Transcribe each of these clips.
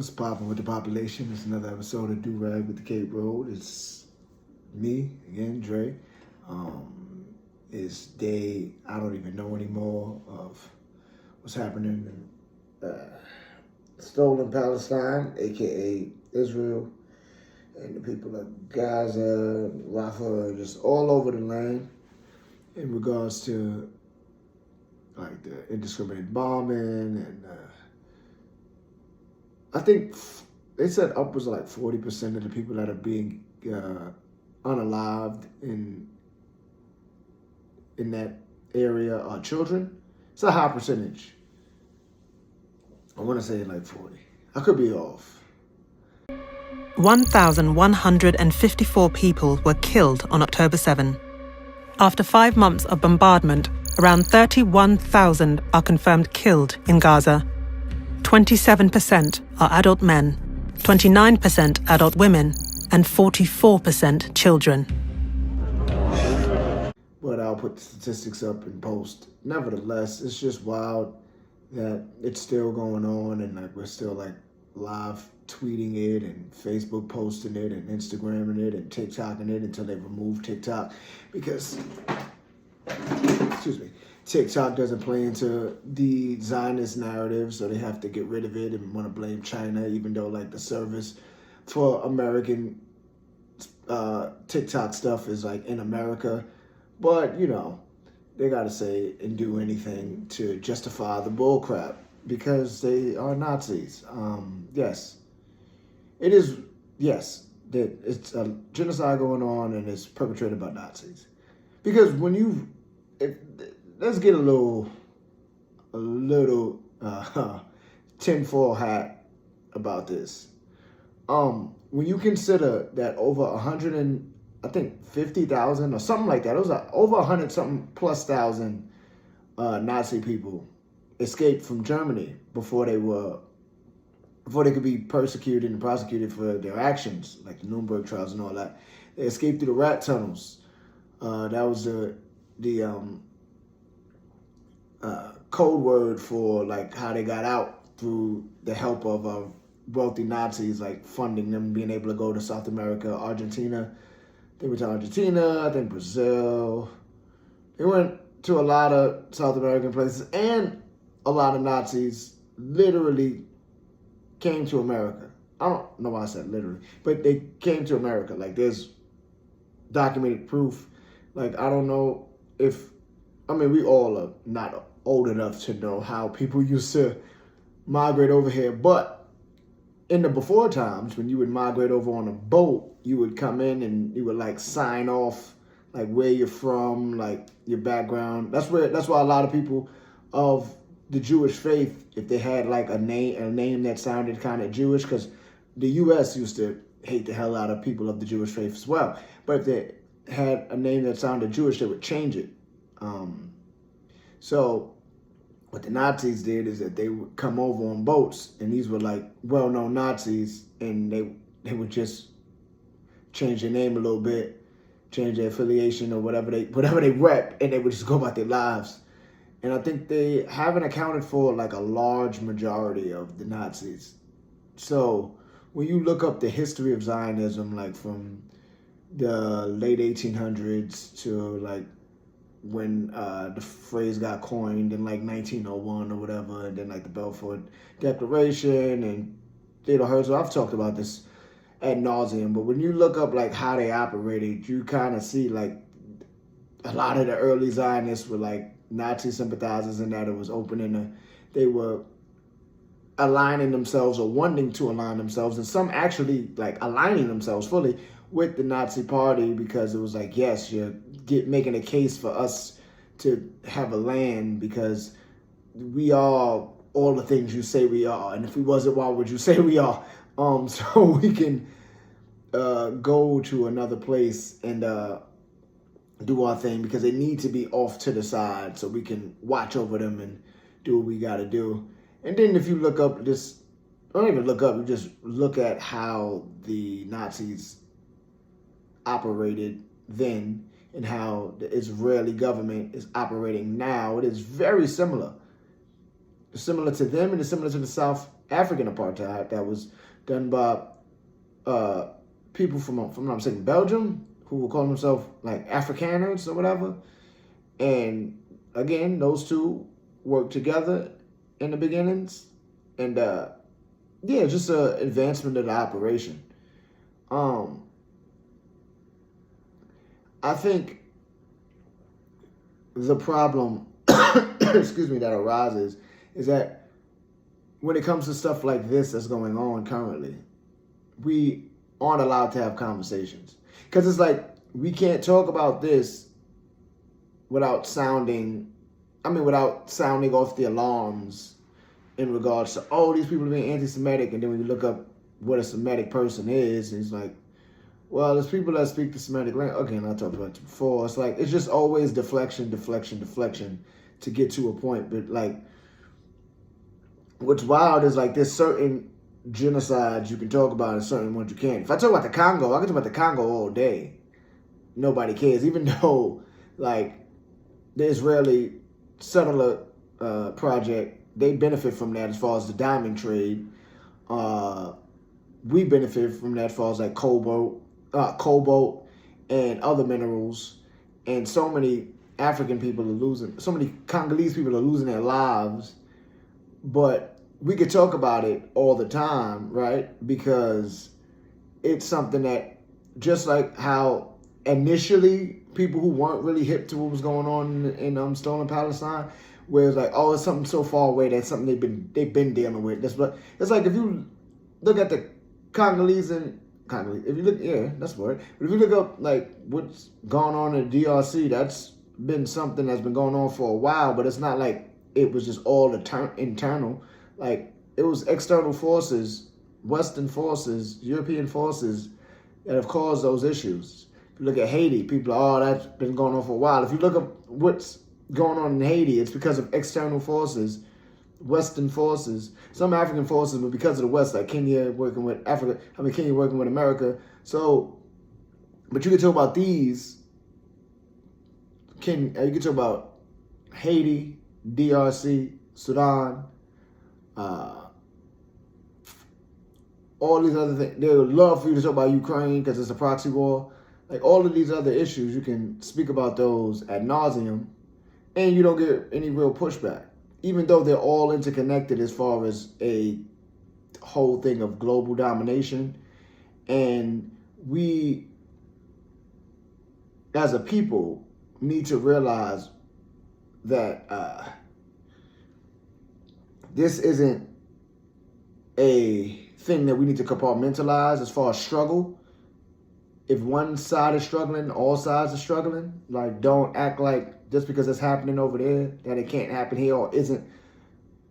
What's poppin' with the population? It's another episode of Do Rag with the Cape Road. It's me again, Dre. It's day I don't even know anymore of what's happening in stolen Palestine, aka Israel, and the people of Gaza, Rafah, just all over the land in regards to like the indiscriminate bombing and I think they said upwards of like 40% of the people that are being unalived in that area are children. It's a high percentage. I want to say like 40. I could be off. 1,154 people were killed on October 7. After 5 months of bombardment, around 31,000 are confirmed killed in Gaza. 27% are adult men, 29% adult women, and 44% children. But I'll put the statistics up in post. Nevertheless, it's just wild that it's still going on and like we're still like live tweeting it and Facebook posting it and Instagramming it and TikToking it until they remove TikTok because, TikTok doesn't play into the Zionist narrative, so they have to get rid of it and want to blame China, even though like the service for American TikTok stuff is like in America. But, you know, they got to say and do anything to justify the bullcrap because they are Nazis. Yes, it is. Yes, that it's a genocide going on and it's perpetrated by Nazis. Because when let's get a little tinfoil hat about this. When you consider that over 50,000 or something like that, it was over 100 something plus thousand Nazi people escaped from Germany before they could be persecuted and prosecuted for their actions, like the Nuremberg trials and all that. They escaped through the rat tunnels. That was the code word for like how they got out through the help of wealthy Nazis, like funding them, being able to go to South America, Argentina. They went to Argentina, I think Brazil. They went to a lot of South American places, and a lot of Nazis literally came to America. I don't know why I said literally, but they came to America. Like there's documented proof. Like I don't know we all are not old enough to know how people used to migrate over here, but in the before times when you would migrate over on a boat, you would come in and you would like sign off like where you're from, like your background. That's why a lot of people of the Jewish faith, if they had like a name that sounded kind of Jewish, because the U.S. used to hate the hell out of people of the Jewish faith as well. But if they had a name that sounded Jewish, they would change it. So what the Nazis did is that they would come over on boats, and these were like well-known Nazis, and they would just change their name a little bit, change their affiliation or whatever they rep, and they would just go about their lives. And I think they haven't accounted for like a large majority of the Nazis. So when you look up the history of Zionism, like from the late 1800s to like when the phrase got coined in like 1901 or whatever, and then like the Balfour Declaration and Theodore Herzl. I've talked about this ad nauseum, but when you look up like how they operated, you kind of see like a lot of the early Zionists were like Nazi sympathizers, and that it was they were aligning themselves or wanting to align themselves, and some actually like aligning themselves fully with the Nazi party because it was like, yes, you're making a case for us to have a land because we are all the things you say we are, and if we wasn't, why would you say we are? So we can go to another place and do our thing because they need to be off to the side so we can watch over them and do what we got to do. And then if you look up this, don't even look up, you just look at how the Nazis operated then and how the Israeli government is operating now. It is very similar. similar to them, and it's similar to the South African apartheid that was done by people from I'm saying Belgium, who will call themselves like Afrikaners or whatever. And again, those two worked together in the beginnings, and yeah, just an advancement of the operation. I think the problem, excuse me, that arises is that when it comes to stuff like this that's going on currently, we aren't allowed to have conversations. Because it's like, we can't talk about this without sounding off the alarms in regards to, oh, these people are being anti-Semitic. And then when you look up what a Semitic person is, and it's like, well, there's people that speak the Semitic language. Okay, and I talked about it before. It's like, it's just always deflection to get to a point. But like, what's wild is like, there's certain genocides you can talk about and certain ones you can't. If I talk about the Congo, I can talk about the Congo all day. Nobody cares, even though like the Israeli settler project, they benefit from that as far as the diamond trade. We benefit from that as far as like cobalt and other minerals. And so many African people are losing, so many Congolese people are losing their lives. But we could talk about it all the time, right? Because it's something that, just like how initially people who weren't really hip to what was going on in stolen Palestine, where it's like, oh, it's something so far away, that's something they've been dealing with. It's like, if you look at the Congolese, if you look, yeah, that's the word. But if you look up like what's going on in the DRC, that's been something that's been going on for a while. But it's not like it was just all internal. Like, it was external forces, Western forces, European forces that have caused those issues. If you look at Haiti, people are, oh, that's been going on for a while. If you look up what's going on in Haiti, it's because of external forces, Western forces, some African forces, but because of the West, like Kenya working with Africa, Kenya working with America. So, but you can talk about these, you can talk about Haiti, DRC, Sudan, all these other things. They would love for you to talk about Ukraine because it's a proxy war. Like, all of these other issues, you can speak about those ad nauseum, and you don't get any real pushback, even though they're all interconnected as far as a whole thing of global domination. And we, as a people, need to realize that this isn't a thing that we need to compartmentalize as far as struggle. If one side is struggling, all sides are struggling. Like, don't act like just because it's happening over there that it can't happen here, or isn't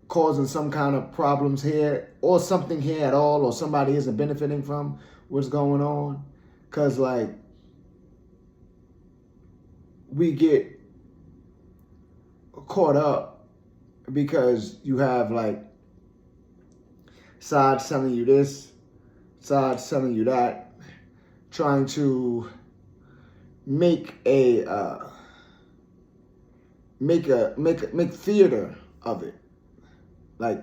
causing some kind of problems here, or something here at all, or somebody isn't benefiting from what's going on. Because, like, we get caught up because you have, like, sides telling you this, sides telling you that, trying to make theater of it, like,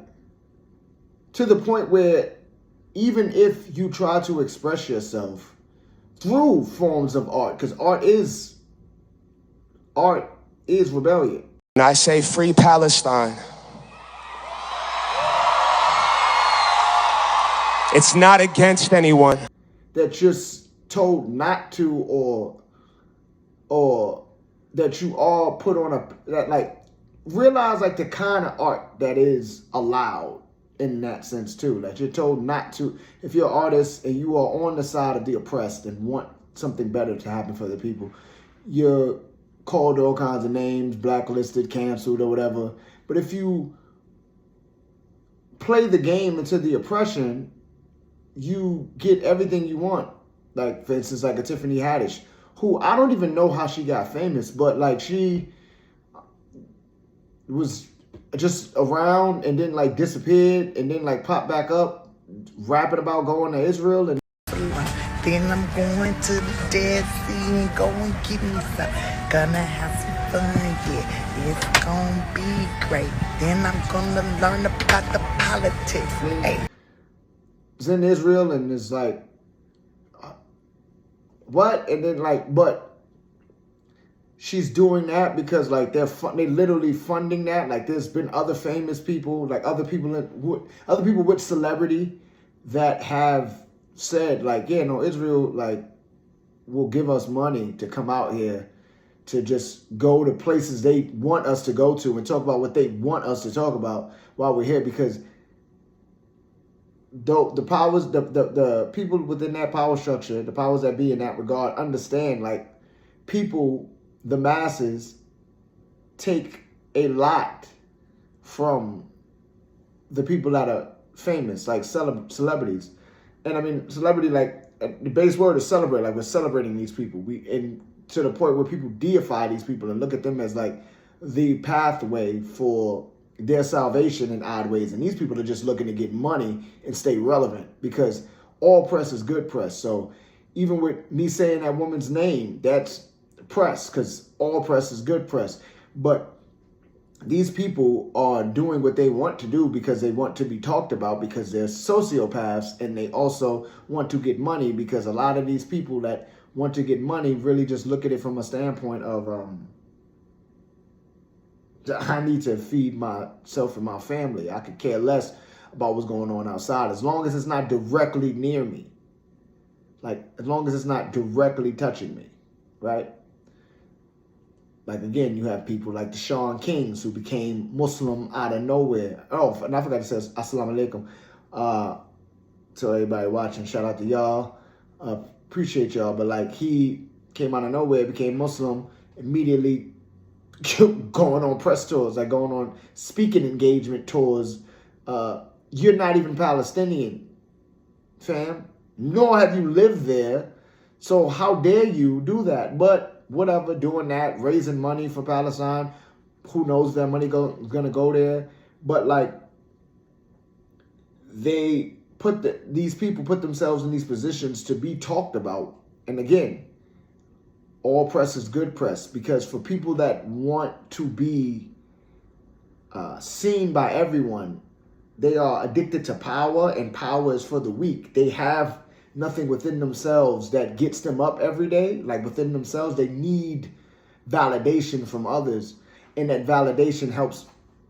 to the point where even if you try to express yourself through forms of art, because art is rebellion. And I say free Palestine. It's not against anyone. That you're told not to, or that you are put on that, like, realize, like, the kind of art that is allowed in that sense too. That you're told not to. If you're an artist and you are on the side of the oppressed and want something better to happen for the people, you're called all kinds of names, blacklisted, canceled, or whatever. But if you play the game into the oppression, you get everything you want. Like, for instance, like a Tiffany Haddish, who I don't even know how she got famous, but like, she was just around and then like disappeared and then like popped back up, rapping about going to Israel. And then I'm going to the Dead Sea and go and get me some. Gonna have some fun, yeah. It's gonna be great. Then I'm gonna learn about the politics. Hey. It's in Israel, and it's like, what? And then like, but she's doing that because like they literally funding that. Like there's been other famous people, like other people with celebrity that have said like, yeah, no, Israel like will give us money to come out here to just go to places they want us to go to and talk about what they want us to talk about while we're here, because the powers, the people within that power structure, the powers that be in that regard, understand like people, the masses, take a lot from the people that are famous, like celebrities. And I mean, celebrity, like the base word is celebrate. Like we're celebrating these people. And to the point where people deify these people and look at them as like the pathway for their salvation in odd ways. And these people are just looking to get money and stay relevant, because all press is good press. So even with me saying that woman's name, that's press, because all press is good press. But these people are doing what they want to do because they want to be talked about, because they're sociopaths, and they also want to get money, because a lot of these people that want to get money really just look at it from a standpoint of I need to feed myself and my family. I could care less about what's going on outside as long as it's not directly near me. Like, as long as it's not directly touching me, right? Like, again, you have people like the Sean Kings who became Muslim out of nowhere. Oh, and I forgot to say Assalamu alaikum. To everybody watching, shout out to y'all. Appreciate y'all. But, like, he came out of nowhere, became Muslim, immediately going on press tours, like going on speaking engagement tours. You're not even Palestinian, fam. Nor have you lived there. So how dare you do that? But whatever, doing that, raising money for Palestine. Who knows if that money is going to go there? But like, these people put themselves in these positions to be talked about. And again, all press is good press, because for people that want to be seen by everyone, they are addicted to power, and power is for the weak. They have nothing within themselves that gets them up every day. Like within themselves, they need validation from others, and that validation helps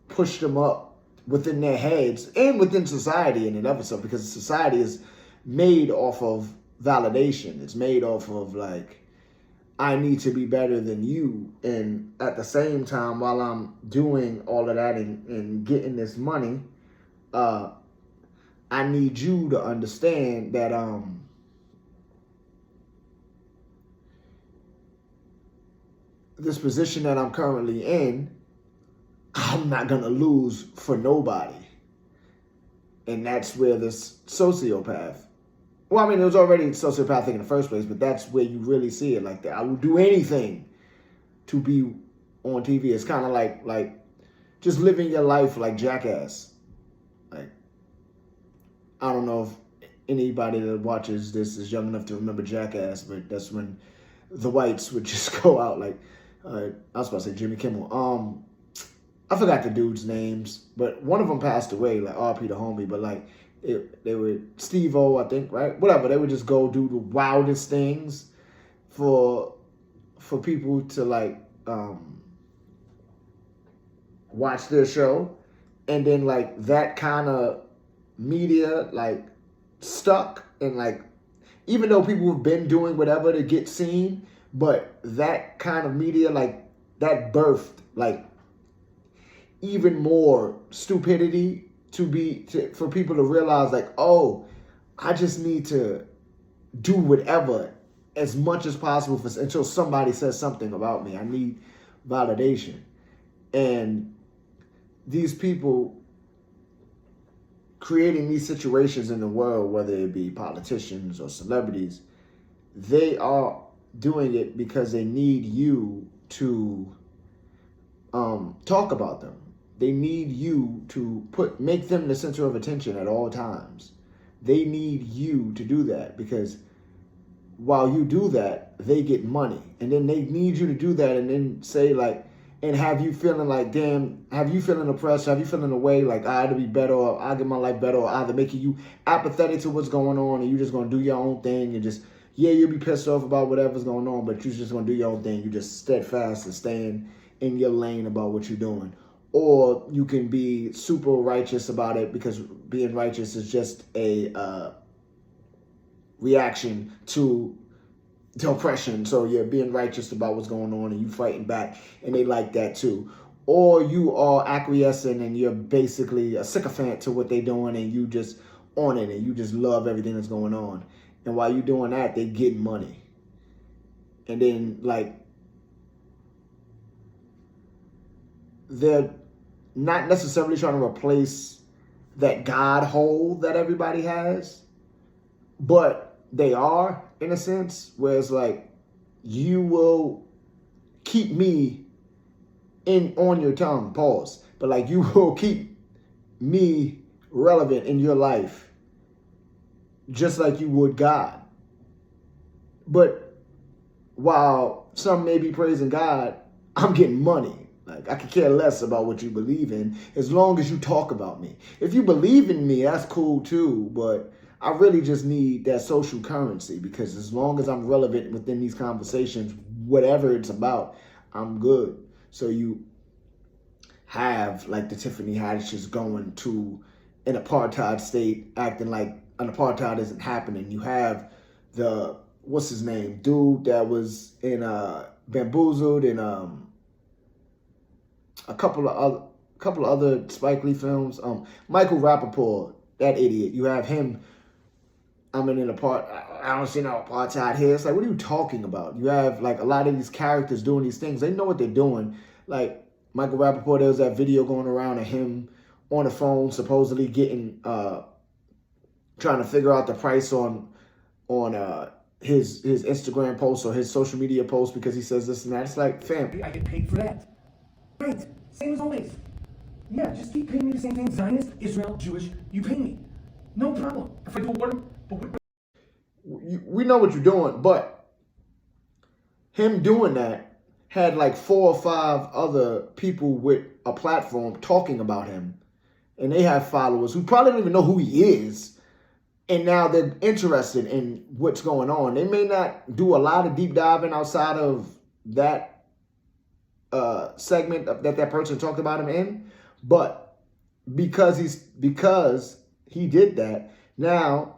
push them up within their heads and within society in and of itself, because society is made off of validation. It's made off of like, I need to be better than you. And at the same time, while I'm doing all of that and getting this money, I need you to understand that this position that I'm currently in, I'm not going to lose for nobody. And that's where this sociopath, well, I mean, it was already sociopathic in the first place, but that's where you really see it like that. I will do anything to be on TV. It's kind of like just living your life like Jackass. Like, I don't know if anybody that watches this is young enough to remember Jackass, but that's when the whites would just go out like, I was about to say Jimmy Kimmel. I forgot the dudes' names, but one of them passed away, like RP the homie, but like, they would, Steve-O, I think, right? Whatever. They would just go do the wildest things for people to like watch their show. And then like that kind of media like stuck, and like, even though people have been doing whatever to get seen, but that kind of media, like that birthed like even more stupidity for people to realize like, oh, I just need to do whatever as much as possible until somebody says something about me. I need validation. And these people creating these situations in the world, whether it be politicians or celebrities, they are doing it because they need you to talk about them. They need you to make them the center of attention at all times. They need you to do that, because while you do that, they get money. And then they need you to do that and then say like, and have you feeling like, damn, have you feeling oppressed? Have you feeling away like I had to be better, or I'll get my life better, or either making you apathetic to what's going on and you just gonna do your own thing and just, yeah, you'll be pissed off about whatever's going on, but you're just gonna do your own thing. You just steadfast and staying in your lane about what you're doing. Or you can be super righteous about it, because being righteous is just a reaction to oppression. So you're being righteous about what's going on and you fighting back, and they like that too. Or you are acquiescing and you're basically a sycophant to what they're doing and you just on it and you just love everything that's going on. And while you're doing that, they get money. And then like, they're not necessarily trying to replace that God hole that everybody has, but they are, in a sense, where it's like, you will keep me on your tongue, pause, but like you will keep me relevant in your life just like you would God. But while some may be praising God, I'm getting money. Like, I could care less about what you believe in as long as you talk about me. If you believe in me, that's cool too, but I really just need that social currency, because as long as I'm relevant within these conversations, whatever it's about, I'm good. So you have like the Tiffany Haddishes going to an apartheid state, acting like an apartheid isn't happening. You have the, what's his name, dude that was in Bamboozled and a couple of other Spike Lee films. Michael Rappaport, that idiot. You have him. I don't see no apartheid here. It's like, what are you talking about? You have like a lot of these characters doing these things. They know what they're doing. Like Michael Rappaport, there was that video going around of him on the phone, supposedly getting, trying to figure out the price on his Instagram post or his social media post because he says this and that. It's like, fam, I get paid for that. Right, same as always. Yeah, just keep paying me the same thing. Zionist, Israel, Jewish, you pay me. No problem. If I do work, we know what you're doing, but him doing that had like 4 or 5 other people with a platform talking about him, and they have followers who probably don't even know who he is, and now they're interested in what's going on. They may not do a lot of deep diving outside of that segment that person talked about him in, but because he did that, now,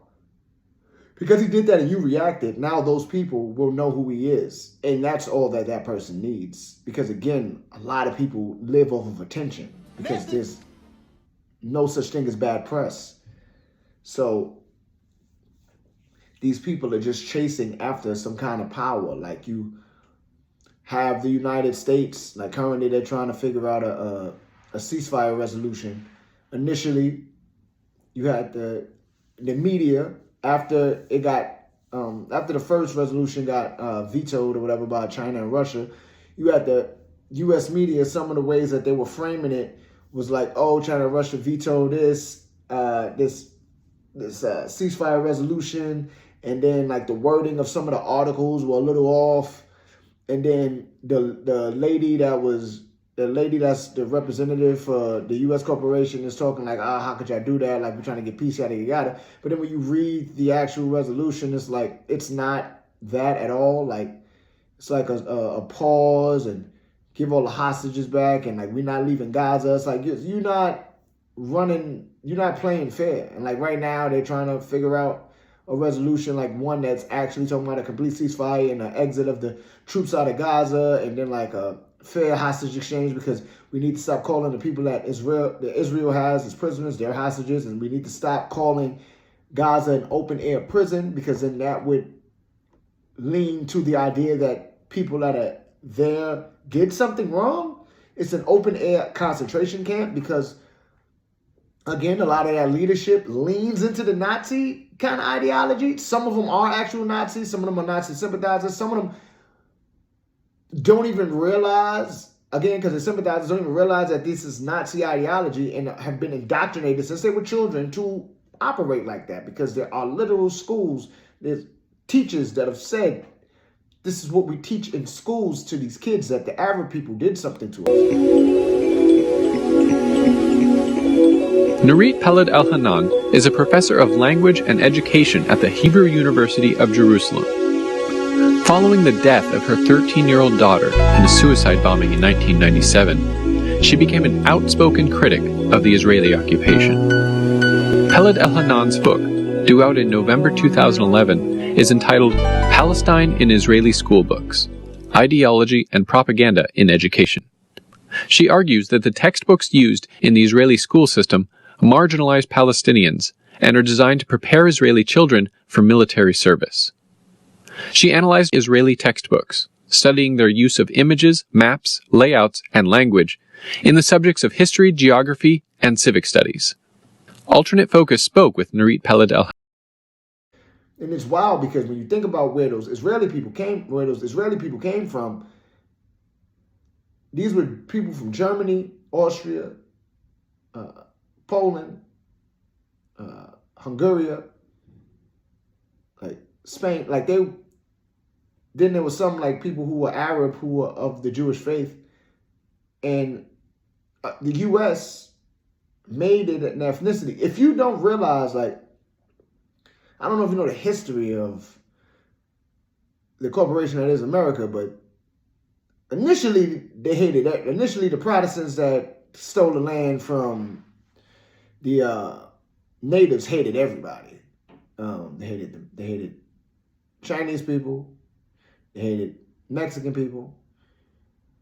because he did that and you reacted, now those people will know who he is. And that's all that person needs. Because again, a lot of people live off of attention because there's no such thing as bad press. So these people are just chasing after some kind of power. Like you have the United States, like currently they're trying to figure out a ceasefire resolution. Initially, you had the media, after the first resolution got vetoed or whatever by China and Russia, you had the U.S. media, some of the ways that they were framing it was like, oh, China and Russia vetoed this ceasefire resolution, and then like the wording of some of the articles were a little off, and then the lady that's the representative for the U.S. corporation is talking like, how could y'all do that? Like, we're trying to get peace, yada, yada. But then when you read the actual resolution, it's like, it's not that at all. Like, it's like a pause and give all the hostages back. And like, we're not leaving Gaza. It's like, you're not playing fair. And like right now they're trying to figure out a resolution, like one that's actually talking about a complete ceasefire and an exit of the troops out of Gaza. And then like a fair hostage exchange, because we need to stop calling the people that Israel has as prisoners their hostages, and we need to stop calling Gaza an open air prison, because then that would lean to the idea that people that are there did something wrong. It's an open air concentration camp because, again, a lot of that leadership leans into the Nazi kind of ideology. Some of them are actual Nazis, some of them are Nazi sympathizers, some of them don't even realize, again, because the sympathizers don't even realize that this is Nazi ideology and have been indoctrinated since they were children to operate like that, because there are literal schools. There's teachers that have said this is what we teach in schools to these kids, that the Arab people did something to us. Nurit Peled El-Hanan is a professor of language and education at the Hebrew University of Jerusalem. Following the death of her 13-year-old daughter in a suicide bombing in 1997, she became an outspoken critic of the Israeli occupation. Peled El-Hanan's book, due out in November 2011, is entitled Palestine in Israeli School Books: Ideology and Propaganda in Education. She argues that the textbooks used in the Israeli school system marginalize Palestinians and are designed to prepare Israeli children for military service. She analyzed Israeli textbooks, studying their use of images, maps, layouts, and language in the subjects of history, geography, and civic studies. Alternate Focus spoke with Nurit Peled El-Hanan. And it's wild because when you think about where those Israeli people came from, these were people from Germany, Austria, Poland, Hungary, like Spain. Like then there was some like people who were Arab, who were of the Jewish faith, and the U.S. made it an ethnicity. If you don't realize, like, I don't know if you know the history of the corporation that is America, but initially they hated that. Initially, the Protestants that stole the land from the natives hated everybody. They hated them. They hated Chinese people. They hated Mexican people.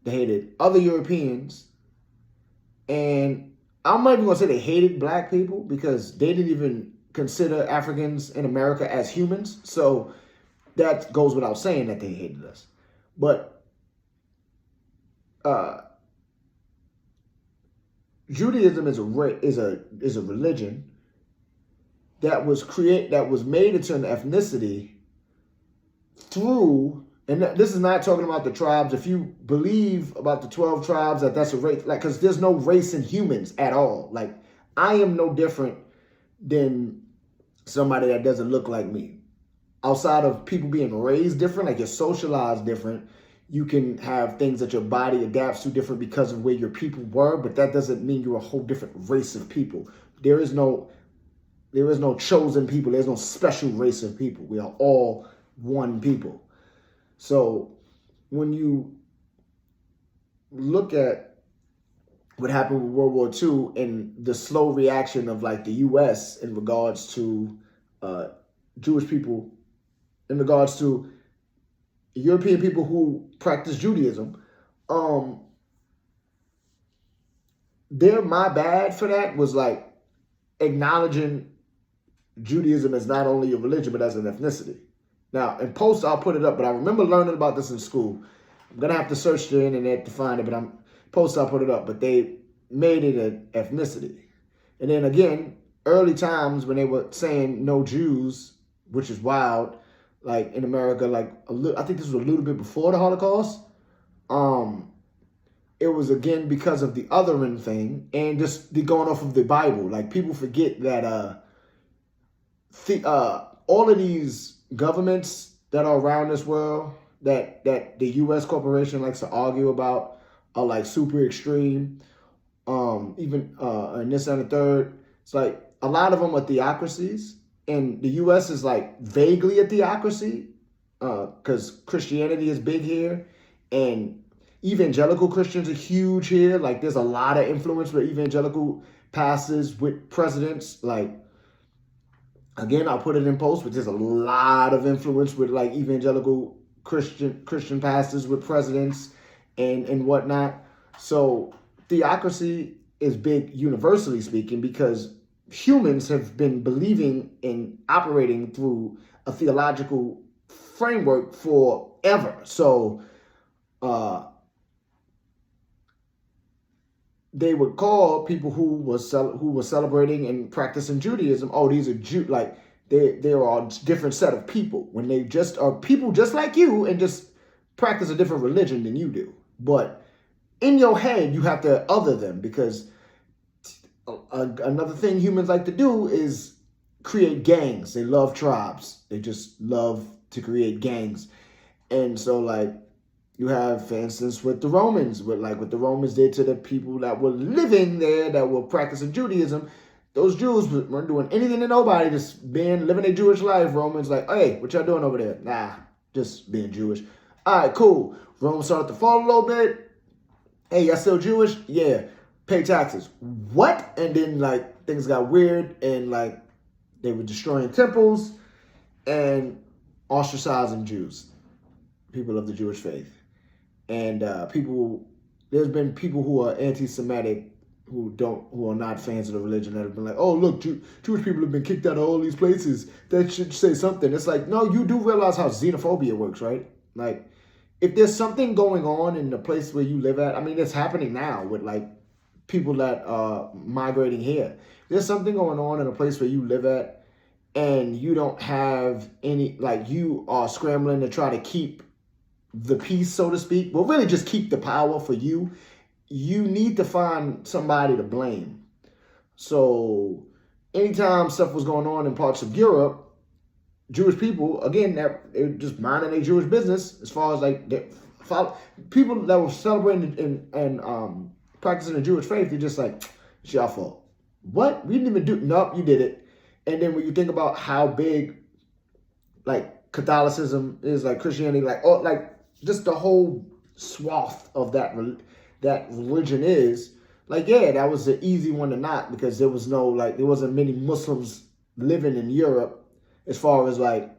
They hated other Europeans. And I'm not even going to say they hated black people because they didn't even consider Africans in America as humans. So that goes without saying that they hated us. But Judaism is a religion that was made into an ethnicity through, and this is not talking about the tribes. If you believe about the 12 tribes, that's a race, like, because there's no race in humans at all. Like, I am no different than somebody that doesn't look like me. Outside of people being raised different, like you're socialized different, you can have things that your body adapts to different because of where your people were, but that doesn't mean you're a whole different race of people. There is no chosen people. There's no special race of people. We are all one people. So when you look at what happened with World War II and the slow reaction of like the U.S. in regards to Jewish people, in regards to European people who practice Judaism, my bad for that was like acknowledging Judaism as not only a religion, but as an ethnicity. Now, in post, I'll put it up, but I remember learning about this in school. I'm going to have to search the internet to find it, but I'll put it up. But they made it an ethnicity. And then again, early times when they were saying no Jews, which is wild, like in America, like I think this was a little bit before the Holocaust. It was again because of the othering thing and just the going off of the Bible. Like people forget that all of these governments that are around this world that the U.S. corporation likes to argue about are like super extreme. Even and this and the third, it's like a lot of them are theocracies. And the U.S. is like vaguely a theocracy because Christianity is big here. And evangelical Christians are huge here. Like there's a lot of influence with evangelical pastors, with presidents. Like, again, I'll put it in post, but there's a lot of influence with like evangelical Christian pastors with presidents and whatnot. So theocracy is big universally speaking because humans have been believing and operating through a theological framework forever. So they would call people who were celebrating and practicing Judaism, oh, these are like they are a different set of people when they just are people just like you and just practice a different religion than you do. But in your head, you have to other them because another thing humans like to do is create gangs. They love tribes. They just love to create gangs. And so like you have, for instance, with the Romans, what the Romans did to the people that were living there, that were practicing Judaism. Those Jews weren't doing anything to nobody, just living a Jewish life. Romans like, hey, what y'all doing over there? Nah, just being Jewish. All right, cool. Rome started to fall a little bit. Hey, y'all still Jewish? Yeah. Pay taxes. What? And then like things got weird, and like they were destroying temples and ostracizing Jews, people of the Jewish faith. And there's been people who are anti-Semitic who are not fans of the religion that have been like, oh, look, Jewish people have been kicked out of all these places. That should say something. It's like, no, you do realize how xenophobia works, right? Like, if there's something going on in the place where you live at, I mean, it's happening now with like people that are migrating here. There's something going on in a place where you live at, and you don't have any, like, you are scrambling to try to keep the peace, so to speak. Well, really just keep the power for you. You need to find somebody to blame. So anytime stuff was going on in parts of Europe, Jewish people, again, they're just minding their Jewish business as far as like people that were celebrating and practicing the Jewish faith, they're just like, it's your fault. What? We didn't even do, nope, you did it. And then when you think about how big like Catholicism is, like Christianity, like just the whole swath of that religion is, like, yeah, that was an easy one to knock because there wasn't many Muslims living in Europe. As far as like,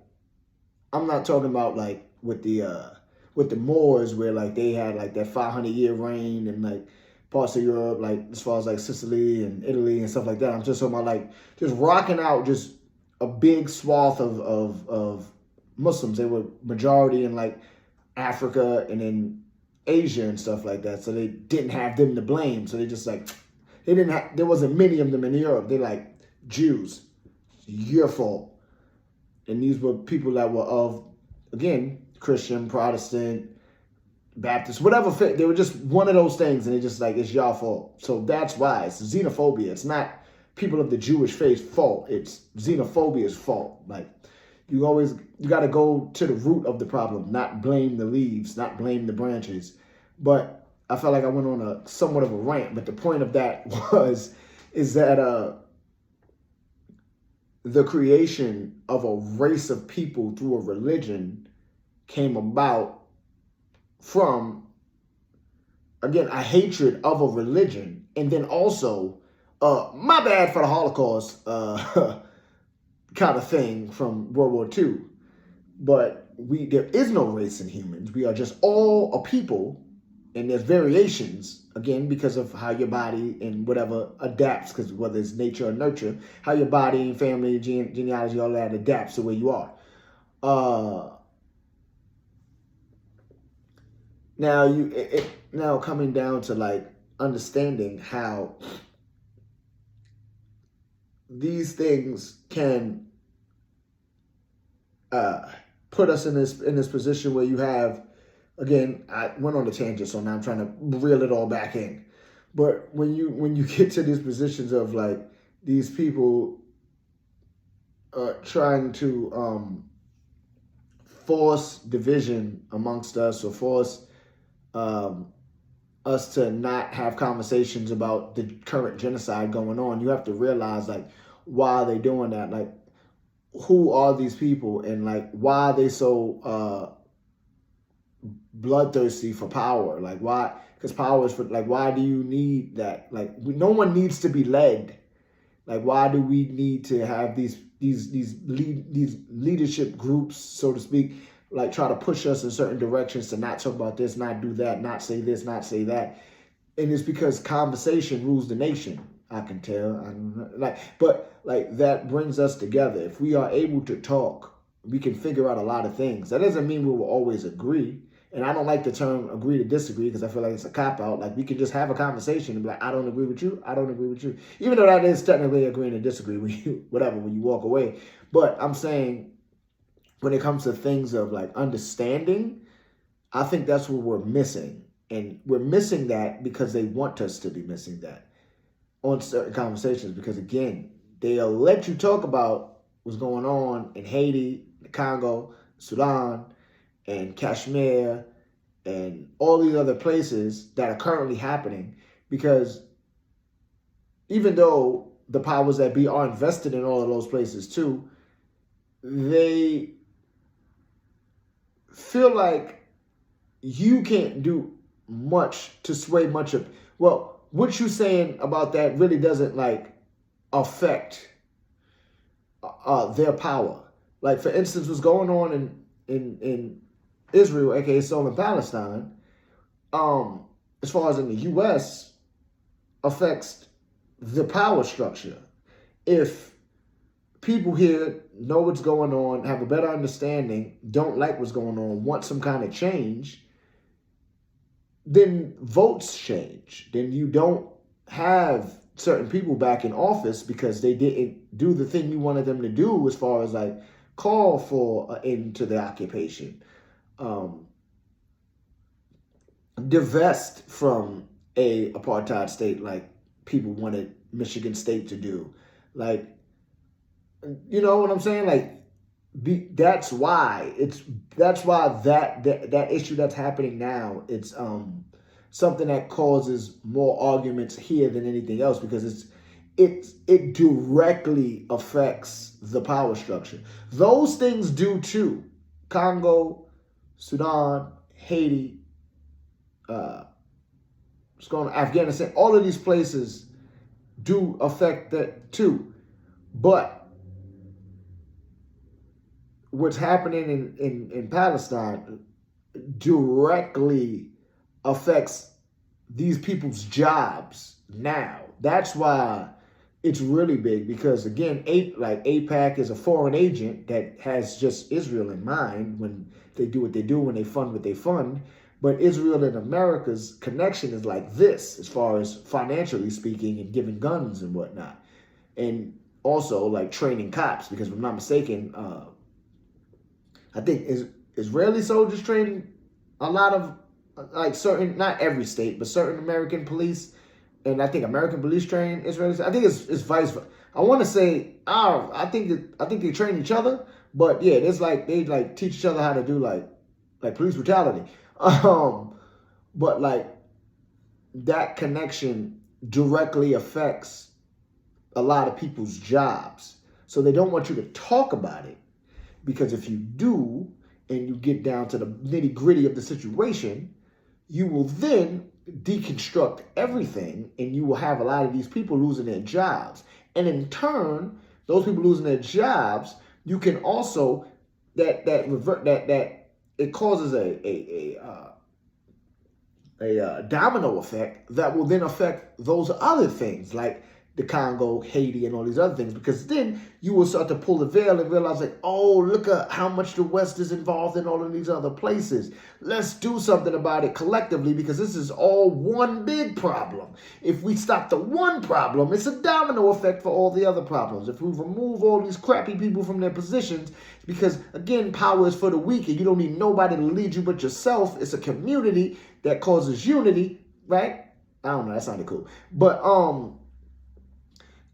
I'm not talking about like with the Moors where like they had like that 500-year reign and like parts of Europe, like as far as like Sicily and Italy and stuff like that. I'm just talking about like just rocking out just a big swath of Muslims. They were majority in like Africa and in Asia and stuff like that. So they didn't have them to blame. So they just like, there wasn't many of them in Europe. They like, Jews, your fault. And these were people that were of, again, Christian, Protestant, Baptist, whatever faith. They were just one of those things, and they just like, it's your fault. So that's why it's xenophobia. It's not people of the Jewish faith's fault. It's xenophobia's fault. Like, you got to go to the root of the problem, not blame the leaves, not blame the branches. But I felt like I went on a somewhat of a rant. But the point of that is that the creation of a race of people through a religion came about from, again, a hatred of a religion, and then also, my bad for the Holocaust kind of thing from World War II. But there is no race in humans. We are just all a people, and there's variations, again, because of how your body and whatever adapts, because whether it's nature or nurture, how your body, family, genealogy, all that adapts to where you are. Now coming down to like understanding how these things can put us in this position where you have, again, I went on a tangent, so now I'm trying to reel it all back in. But when you get to these positions of like these people trying to force division amongst us, or force us to not have conversations about the current genocide going on, you have to realize like, why are they doing that? Like, who are these people, and like, why are they so bloodthirsty for power? Like, why? Because power is for, like, why do you need that? Like, no one needs to be led. Like, why do we need to have these leadership groups, so to speak, like try to push us in certain directions to not talk about this, not do that, not say this, not say that? And it's because conversation rules the nation. I can tell. But that brings us together. If we are able to talk, we can figure out a lot of things. That doesn't mean we will always agree. And I don't like the term agree to disagree, because I feel like it's a cop-out. Like, we can just have a conversation and be like, I don't agree with you, I don't agree with you. Even though that is technically agreeing to disagree when you walk away. But I'm saying, when it comes to things of like understanding, I think that's what we're missing. And we're missing that because they want us to be missing that on certain conversations. Because again, they'll let you talk about what's going on in Haiti, the Congo, Sudan and Kashmir and all these other places that are currently happening, because even though the powers that be are invested in all of those places too, they feel like you can't do much to sway much of, well, what you're saying about that really doesn't like affect their power. Like, for instance, what's going on in Israel, aka Seoul and Palestine, as far as in the US, affects the power structure. If people here know what's going on, have a better understanding, don't like what's going on, want some kind of change, then votes change. Then you don't have certain people back in office because they didn't do the thing you wanted them to do, as far as like call for an end to the occupation, divest from a apartheid state like people wanted Michigan State to do. Like, you know what I'm saying? Like, that's why that issue that's happening now, it's something that causes more arguments here than anything else, because it directly affects the power structure. Those things do too. Congo, Sudan, Haiti, what's going on, Afghanistan, all of these places do affect that too. But what's happening in Palestine directly affects these people's jobs now. That's why it's really big, because again, AIPAC is a foreign agent that has just Israel in mind when they do what they do, when they fund what they fund. But Israel and America's connection is like this, as far as financially speaking, and giving guns and whatnot. And also like training cops, because if I'm not mistaken, I think Israeli soldiers train a lot of like certain, not every state, but certain American police. And I think American police train Israelis. I think it's vice versa. I want to say, I think they train each other, but yeah, it's like they like teach each other how to do like police brutality. But like that connection directly affects a lot of people's jobs. So they don't want you to talk about it, because if you do and you get down to the nitty gritty of the situation, you will then deconstruct everything, and you will have a lot of these people losing their jobs. And in turn, those people losing their jobs, you can also that it causes a domino effect that will then affect those other things like the Congo, Haiti, and all these other things, because then you will start to pull the veil and realize like, oh, look at how much the West is involved in all of these other places. Let's do something about it collectively, because this is all one big problem. If we stop the one problem, it's a domino effect for all the other problems. If we remove all these crappy people from their positions, because again, power is for the weak, and you don't need nobody to lead you but yourself. It's a community that causes unity, right? I don't know, that sounded cool. But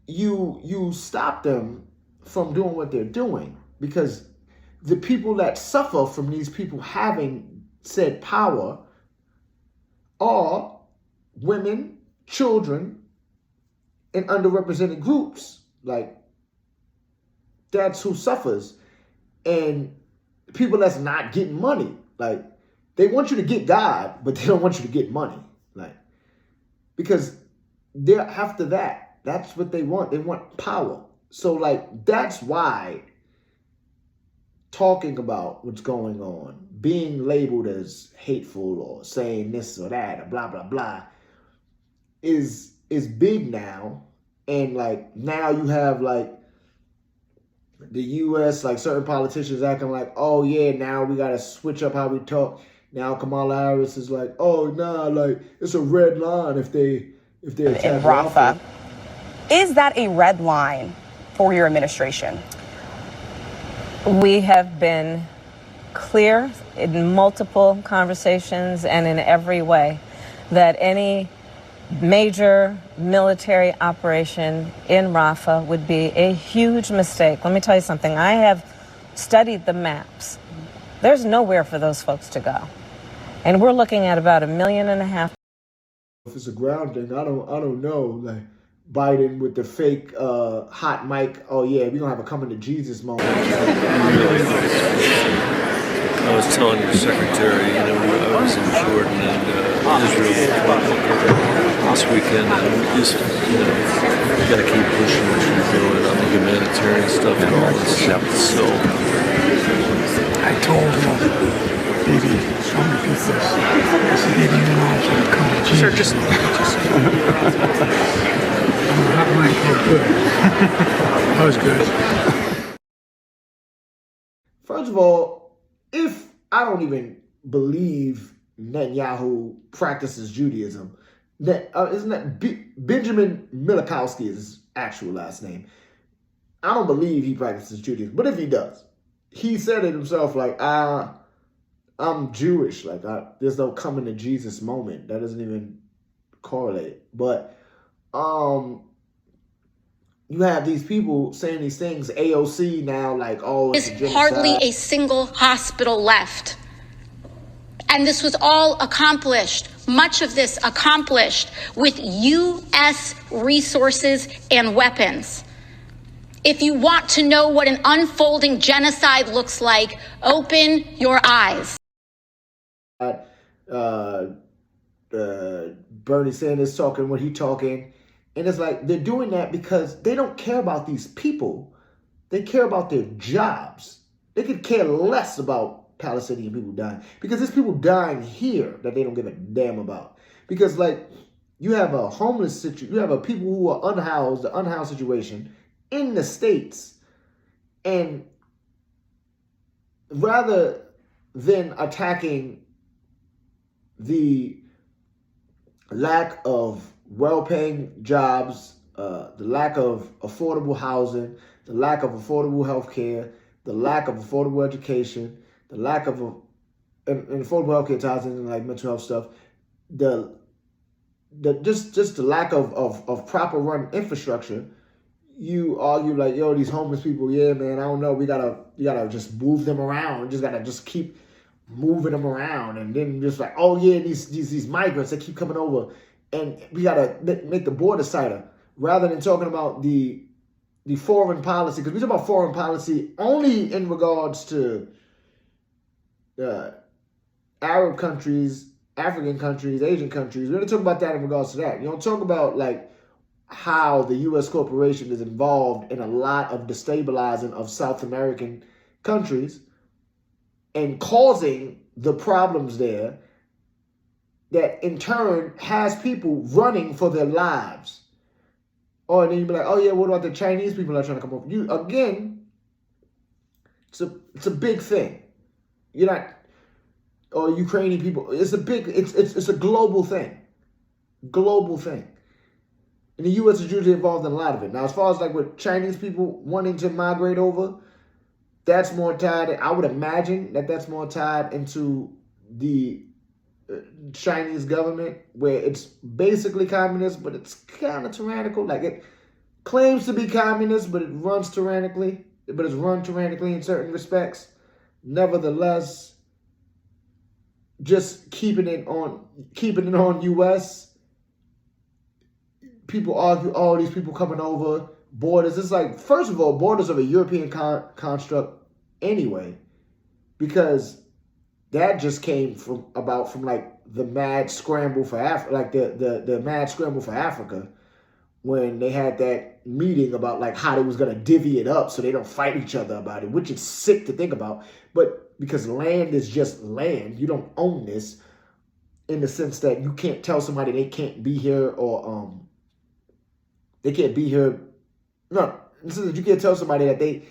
you stop them from doing what they're doing, because the people that suffer from these people having said power are women, children, and underrepresented groups. Like, that's who suffers. And people that's not getting money. Like, they want you to get God, but they don't want you to get money. Like, because they're after that. That's what they want. They want power. So, like, that's why talking about what's going on, being labeled as hateful or saying this or that or blah, blah, blah, is big now. And, like, now you have, like, the U.S., like, certain politicians acting like, oh, yeah, now we got to switch up how we talk. Now Kamala Harris is like, oh, nah, like, it's a red line if they attack Rafah. Is that a red line for your administration? We have been clear in multiple conversations and in every way that any major military operation in Rafah would be a huge mistake. Let me tell you something. I have studied the maps There's nowhere for those folks to go. And we're looking at about 1.5 million. If it's a ground thing, I don't know. Like Biden with the fake hot mic. Oh yeah, we're gonna have a coming to Jesus moment. I was telling your secretary, I was in Jordan and Israel this weekend, and just, you got to keep pushing what you're doing on the humanitarian stuff and all this stuff. So I told him, baby, I'm gonna repeat this. I said, baby, you know I'm gonna come to Jesus. Sure, just hot mic, good. That was good. First of all, if I don't even believe Netanyahu practices Judaism, isn't that Benjamin Milikowski is his actual last name? I don't believe he practices Judaism, but if he does, he said it himself, like, I'm Jewish, like, there's no coming to Jesus moment. That doesn't even correlate. But you have these people saying these things, AOC now, like, oh, it's There's hardly a single hospital left. And this was all accomplished, much of this accomplished with U.S. resources and weapons. If you want to know what an unfolding genocide looks like, open your eyes. Bernie Sanders talking when he talking. And it's like they're doing that because they don't care about these people. They care about their jobs. They could care less about Palestinian people dying because there's people dying here that they don't give a damn about. Because like you have a homeless situation, you have a people who are unhoused, the unhoused situation in the States, and rather than attacking the lack of well-paying jobs, the lack of affordable housing, the lack of affordable health care, the lack of affordable education, the lack of and affordable health care ties into like mental health stuff, just the lack of proper run infrastructure. You argue like, yo, these homeless people, yeah, man, I don't know, you gotta just move them around, you just gotta just keep moving them around, and then just like, oh yeah, these migrants that keep coming over, and we gotta make the border tighter, rather than talking about the foreign policy, because we talk about foreign policy only in regards to Arab countries, African countries, Asian countries. We don't talk about that in regards to that. You don't talk about like how the U.S. corporation is involved in a lot of destabilizing of South American countries and causing the problems there that in turn has people running for their lives. Or and then you'd be like, oh yeah, what about the Chinese people that are trying to come over? You again, it's a big thing. You're not, or Ukrainian people. It's a global thing. Global thing. And the U.S. is usually involved in a lot of it. Now, as far as like with Chinese people wanting to migrate over, that's more tied, I would imagine that's more tied into the Chinese government, where it's basically communist, but it's kind of tyrannical. Like it claims to be communist, but it runs tyrannically, but it's run tyrannically in certain respects. Nevertheless, just keeping it on U.S., people argue, oh, these people coming over, borders. It's like, first of all, borders are a European construct anyway, because that just came from like the mad scramble for Africa, like the mad scramble for Africa, when they had that meeting about like how they was gonna divvy it up so they don't fight each other about it, which is sick to think about. But because land is just land, you don't own this, in the sense that you can't tell somebody they can't be here, or they can't be here. No, you can't tell somebody that they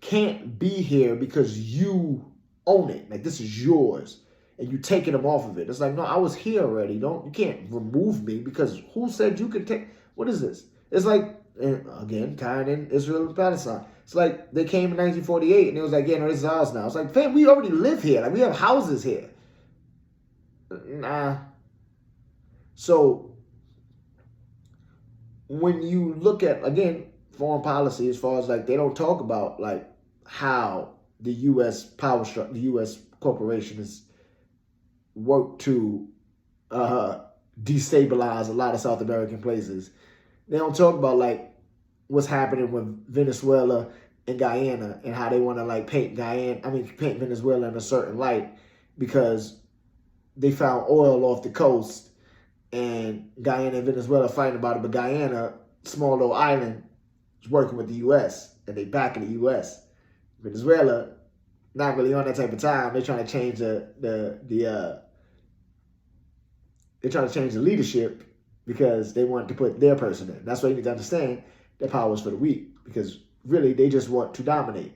can't be here because you own it. Like, this is yours, and you taking them off of it. It's like, no, I was here already. You can't remove me, because who said you could take? What is this? It's like, and again, tying in Israel and Palestine. It's like they came in 1948 and it was like, yeah, no, this is ours now. It's like, fam, we already live here. Like, we have houses here. Nah. So when you look at, again, foreign policy, as far as like, they don't talk about like how the U.S. power structure, the U.S. corporation has worked to destabilize a lot of South American places. They don't talk about like what's happening with Venezuela and Guyana and how they want to like paint Venezuela in a certain light because they found oil off the coast and Guyana and Venezuela fighting about it, but Guyana, small little island, is working with the U.S. and they backing the U.S. Venezuela, not really on that type of time. They're trying to change they're trying to change the leadership because they want to put their person in. That's why you need to understand that power is for the weak, because really they just want to dominate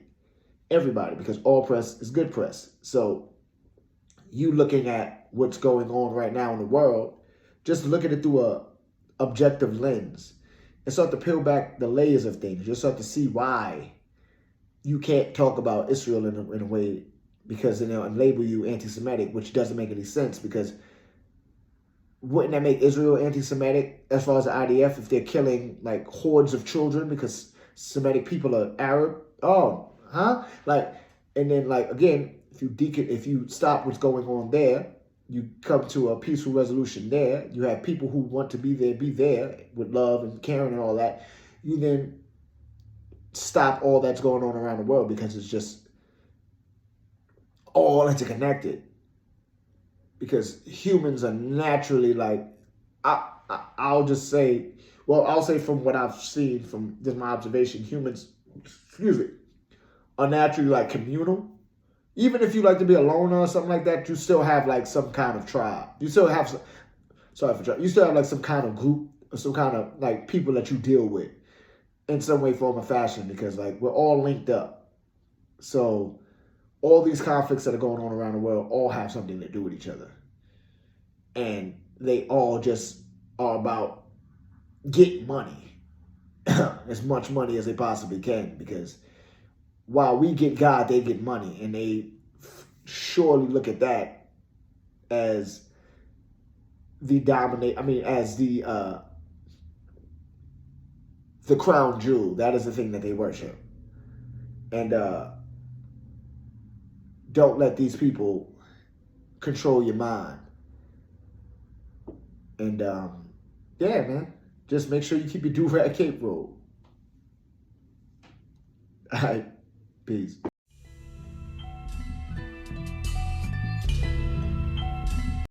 everybody because all press is good press. So you looking at what's going on right now in the world, just look at it through a objective lens and start to peel back the layers of things. You'll start to see why you can't talk about Israel in a way because and label you anti-Semitic, which doesn't make any sense, because wouldn't that make Israel anti-Semitic as far as the IDF if they're killing like hordes of children because Semitic people are Arab? Oh, huh? Like, and then like again, if you stop what's going on there, you come to a peaceful resolution there. You have people who want to be there with love and caring and all that. You then stop all that's going on around the world because it's just all interconnected. Because humans are naturally like, I'll say from what I've seen from just my observation, humans, are naturally like communal. Even if you like to be alone or something like that, you still have like some kind of tribe. You still have you still have like some kind of group or some kind of like people that you deal with in some way, form, or fashion, because like we're all linked up. So all these conflicts that are going on around the world all have something to do with each other. And they all just are about getting money, as much money as they possibly can, because while we get God, they get money, and they surely look at that as the crown jewel. That is the thing that they worship. And don't let these people control your mind. And yeah, man, just make sure you keep your do-rag cape rolled. All right, peace.